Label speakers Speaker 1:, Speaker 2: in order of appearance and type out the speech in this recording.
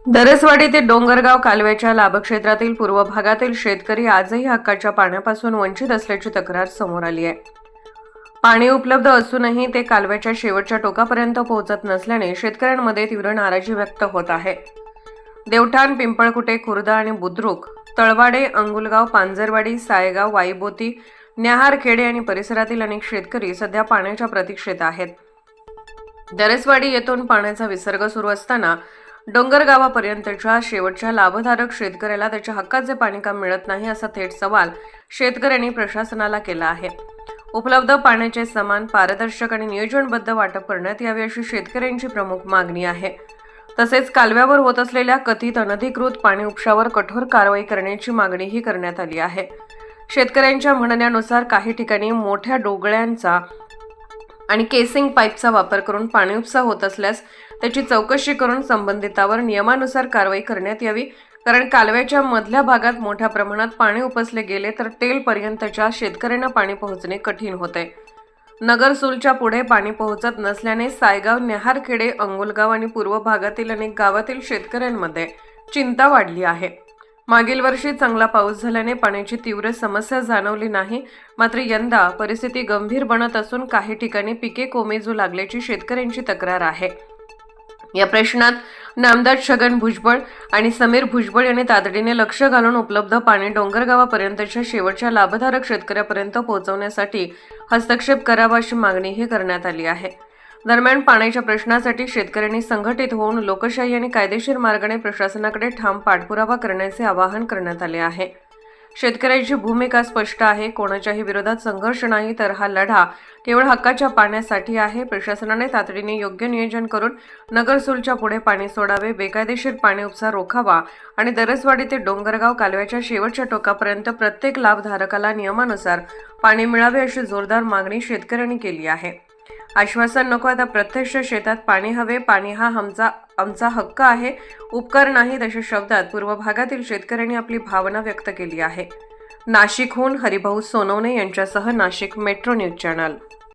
Speaker 1: दरसवाडी ते डोंगरगाव कालव्याच्या लाभक्षेत्रातील पूर्व भागातील शेतकरी आजही हक्काच्या पाण्यापासून वंचित असल्याची तक्रार समोर आली आहे। पाणी उपलब्ध असूनही ते कालव्याच्या शेवटच्या टोकापर्यंत पोहोचत नसल्याने शेतकऱ्यांमध्ये तीव्र नाराजी व्यक्त होत आहे। देवठाण, पिंपळकुटे, खुर्द आणि बुद्रुक, तळवाडे, अंगुलगाव, पांजरवाडी, सायगाव, वाईबोती, न्याहारखेडे आणि परिसरातील अनेक शेतकरी सध्या पाण्याच्या प्रतीक्षेत आहेत। दरसवाडी येथून पाण्याचा विसर्ग सुरू असताना डोंगरगावापर्यंतच्या शेवटच्या लाभधारक शेतकऱ्याला त्याच्या हक्काचे पाणी का मिळत नाही असा थेट सवाल शेतकऱ्यांनी प्रशासनाला केला आहे। उपलब्ध पाण्याचे समान, पारदर्शक आणि नियोजनबद्ध वाटप करण्यात यावे अशी शेतकऱ्यांची प्रमुख मागणी आहे। तसेच कालव्यावर होत असलेल्या कथित अनधिकृत पाणी उपशावर कठोर कारवाई करण्याची मागणीही करण्यात आली आहे। शेतकऱ्यांच्या म्हणण्यानुसार काही ठिकाणी मोठ्या डोगळ्यांचा आणि केसिंग पाईपचा वापर करून पाणी उपसा होत असल्यास त्याची चौकशी करून संबंधितावर नियमानुसार कारवाई करण्यात यावी, कारण कालव्याच्या मधल्या भागात मोठ्या प्रमाणात पाणी उपसले गेले तर टेलपर्यंतच्या शेतकऱ्यांना पाणी पोहोचणे कठीण होते। नगरसूलच्या पुढे पाणी पोहोचत नसल्याने सायगाव, न्याहारखेडे, अंगुलगाव आणि पूर्व भागातील अनेक गावातील शेतकऱ्यांमध्ये चिंता वाढली आहे। मागील वर्षी चांगला पाऊस झाल्याने पाण्याची तीव्र समस्या जाणवली नाही, मात्र यंदा परिस्थिती गंभीर बनत असून काही ठिकाणी पिके कोमेजू लागल्याची शेतकऱ्यांची तक्रार आहे। या प्रश्नात नामदार छगन भुजबळ आणि समीर भुजबळ यांनी तातडीने लक्ष घालून उपलब्ध पाणी डोंगरगावापर्यंतच्या शेवटच्या लाभधारक शेतकऱ्यापर्यंत पोहोचवण्यासाठी हस्तक्षेप करावा अशी मागणीही करण्यात आली आहे। दरम्यान पाण्याच्या प्रश्नासाठी शेतकऱ्यांनी संघटित होऊन लोकशाही आणि कायदेशीर मार्गाने प्रशासनाकडे ठाम पाठपुरावा करण्याचे आवाहन करण्यात आले आहे। शेतकऱ्यांची भूमिका स्पष्ट आहे, कोणाच्याही विरोधात संघर्ष नाही, तर हा लढा केवळ हक्काच्या पाण्यासाठी आहे। प्रशासनाने तातडीने योग्य नियोजन करून नगरसूलच्या पुढे पाणी सोडावे, बेकायदेशीर पाणी उपसा रोखावा आणि दरसवाडी ते डोंगरगाव कालव्याच्या शेवटच्या टोकापर्यंत प्रत्येक लाभधारकाला नियमानुसार पाणी मिळावे अशी जोरदार मागणी शेतकऱ्यांनी केली आहे। आश्वासन नको, आता प्रत्यक्ष शेतात पाणी हवे, पाणी हा आमचा हक्क आहे, उपकार नाहीत अशा शब्दात पूर्व भागातील शेतकऱ्यांनी आपली भावना व्यक्त केली आहे। नाशिकहून हरिभाऊ सोनवणे यांच्यासह नाशिक मेट्रो न्यूज चॅनल।